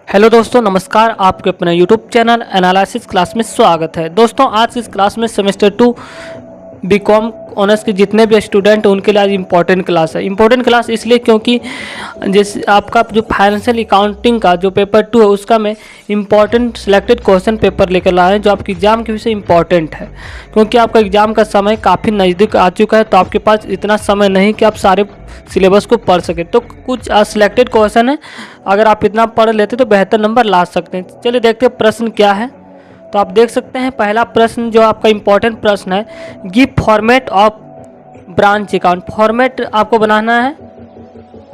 Hello दोस्तों, नमस्कार। आपके अपने यूट्यूब चैनल एनालिसिस क्लास में स्वागत है। दोस्तों, आज इस क्लास में सेमेस्टर 2 बीकॉम ऑनर्स के जितने भी स्टूडेंट हैं उनके लिए आज इम्पॉर्टेंट क्लास है। इम्पॉर्टेंट क्लास इसलिए क्योंकि जैसे आपका जो फाइनेंशियल अकाउंटिंग का जो पेपर 2 है उसका मैं इम्पॉर्टेंट सिलेक्टेड क्वेश्चन पेपर लेकर लाए हैं जो आपके एग्जाम के विषय इम्पॉर्टेंट है। क्योंकि आपका एग्जाम का समय काफ़ी नज़दीक आ चुका है, तो आपके पास इतना समय नहीं कि आप सारे सिलेबस को पढ़ सकें। तो कुछ सिलेक्टेड क्वेश्चन है, अगर आप इतना पढ़ लेते तो बेहतर नंबर ला सकते हैं। चलिए देखते हैं प्रश्न क्या है। तो आप देख सकते हैं पहला प्रश्न जो आपका इम्पोर्टेंट प्रश्न है, give format of branch account. Format आपको बनाना है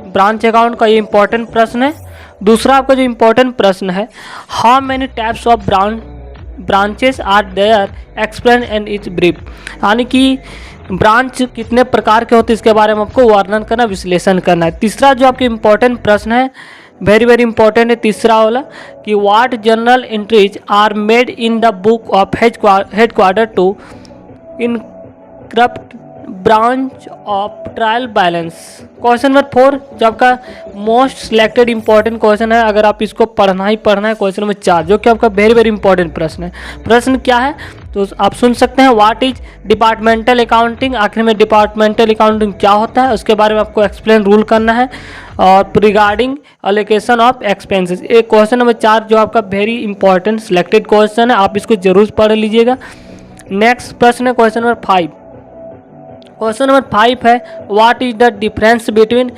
ब्रांच अकाउंट का, ये इम्पोर्टेंट प्रश्न है। दूसरा आपका जो इम्पोर्टेंट प्रश्न है, how many types of branches are there, explain and its brief. यानी कि ब्रांच कितने प्रकार के होते हैं इसके बारे में आपको वर्णन करना, विश्लेषण करना है। तीसरा जो आपके इम्पोर्टेंट प्रश्न है, वेरी इंपॉर्टेंट है तीसरा वाला, कि what general entries are made in the book of headquarter to encrypt branch of trial balance. Question number 4 जो आपका मोस्ट सिलेक्टेड इंपॉर्टेंट क्वेश्चन है, अगर आप इसको पढ़ना है क्वेश्चन नंबर 4 जो कि आपका वेरी इंपॉर्टेंट प्रश्न है। प्रश्न क्या है तो आप सुन सकते हैं, व्हाट इज डिपार्टमेंटल अकाउंटिंग। आखिर में डिपार्टमेंटल अकाउंटिंग क्या होता है उसके बारे में आपको एक्सप्लेन रूल करना है, और रिगार्डिंग एलोकेशन ऑफ एक्सपेंसेस। एक क्वेश्चन नंबर 4 जो आपका वेरी इंपॉर्टेंट सिलेक्टेड क्वेश्चन है, आप इसको जरूर पढ़ लीजिएगा। नेक्स्ट प्रश्न है क्वेश्चन नंबर 5। क्वेश्चन नंबर 5 है, what is the difference between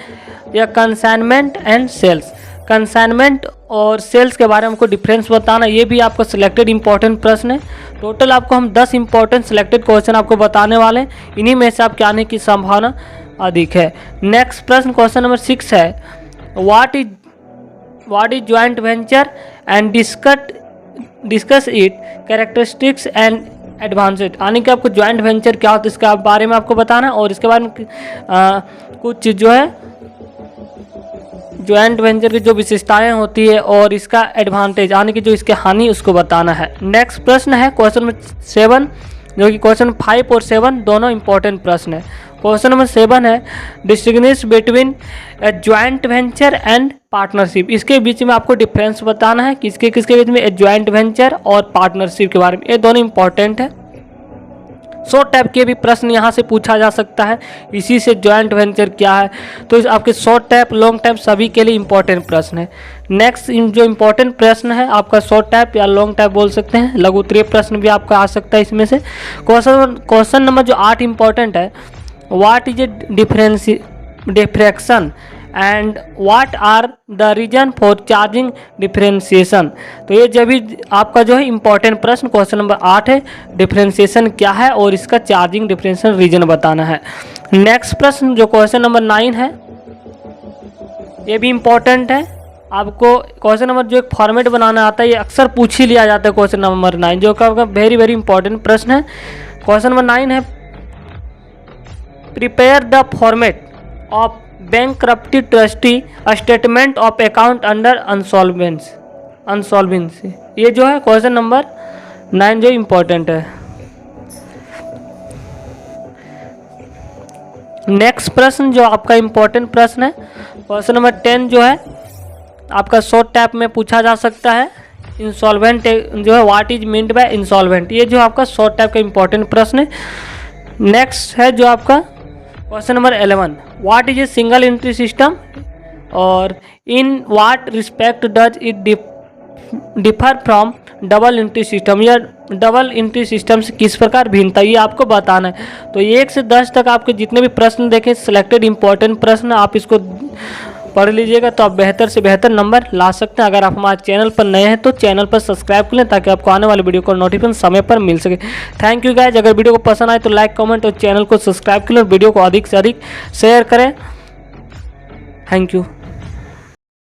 या कंसाइनमेंट एंड सेल्स। कंसाइनमेंट और सेल्स के बारे में हमको डिफरेंस बताना, ये भी आपका सिलेक्टेड इंपॉर्टेंट प्रश्न है। टोटल आपको हम 10 इंपॉर्टेंट सिलेक्टेड क्वेश्चन आपको बताने वाले हैं, इन्हीं में से आपके आने की संभावना अधिक है। नेक्स्ट प्रश्न क्वेश्चन नंबर 6 है, what is joint venture and discuss it characteristics and advantage. यानी कि आपको ज्वाइंट वेंचर क्या होता है इसके बारे में आपको बताना है, और इसके बारे में कुछ जो है ज्वाइंट वेंचर की जो विशेषताएं होती है और इसका एडवांटेज यानी कि जो इसके हानि उसको बताना है। नेक्स्ट प्रश्न है क्वेश्चन नंबर 7 जो कि क्वेश्चन 5 और 7 दोनों इंपॉर्टेंट प्रश्न है। क्वेश्चन नंबर 7 है, distinguish between joint venture and partnership. इसके बीच में आपको डिफरेंस बताना है, किसके बीच में ज्वाइंट वेंचर और पार्टनरशिप के बारे में, ये दोनों इंपॉर्टेंट है। शॉर्ट टाइप के भी प्रश्न यहाँ से पूछा जा सकता है, इसी से ज्वाइंट वेंचर क्या है, तो आपके शॉर्ट टाइप लॉन्ग टाइप सभी के लिए इंपॉर्टेंट प्रश्न है। नेक्स्ट जो इंपॉर्टेंट प्रश्न है आपका शॉर्ट टाइप या लॉन्ग टाइप बोल सकते हैं, लघु उत्तरीय प्रश्न भी आपका आ सकता है इसमें से। क्वेश्चन नंबर जो 8 इंपॉर्टेंट है, what is a diffraction and what are the reason for charging differentiation. तो ये जब भी आपका जो है इंपॉर्टेंट प्रश्न क्वेश्चन नंबर 8 है, डिफरेंशिएशन क्या है और इसका चार्जिंग डिफरेंशिएशन रीजन बताना है। नेक्स्ट प्रश्न जो क्वेश्चन नंबर 9 है, ये भी इंपॉर्टेंट है। आपको क्वेश्चन नंबर जो एक फॉर्मेट बनाना आता है, ये अक्सर पूछ ही लिया जाता है क्वेश्चन नंबर 9 जो कि आपका वेरी इंपॉर्टेंट प्रश्न है। क्वेश्चन नंबर 9 है, prepare the format of bankruptcy trustee statement of account under insolvency. ये जो है क्वेश्चन नंबर 9 जो इम्पोर्टेंट है। नेक्स्ट प्रश्न जो आपका इम्पोर्टेंट प्रश्न है, क्वेश्चन नंबर 10 जो है आपका शॉर्ट टाइप में पूछा जा सकता है, इंसॉल्वेंट जो है what is meant by insolvent. ये जो आपका शॉर्ट टाइप का इम्पोर्टेंट प्रश्न है। नेक्स्ट है जो आपका question number 11, what is a single entry system और in what respect does it differ from double entry system. या डबल एंट्री सिस्टम से किस प्रकार भिन्नता, ये आपको बताना है। तो 1 से 10 तक आपके जितने भी प्रश्न देखें सिलेक्टेड इंपॉर्टेंट प्रश्न, आप इसको पढ़ लीजिएगा तो आप बेहतर से बेहतर नंबर ला सकते हैं। अगर आप हमारे चैनल पर नए हैं तो चैनल पर सब्सक्राइब कर लें ताकि आपको आने वाले वीडियो को नोटिफिकेशन समय पर मिल सके। Thank you guys. अगर वीडियो को पसंद आए तो लाइक कमेंट और चैनल को सब्सक्राइब कर लें और वीडियो को अधिक से अधिक शेयर करें। Thank you.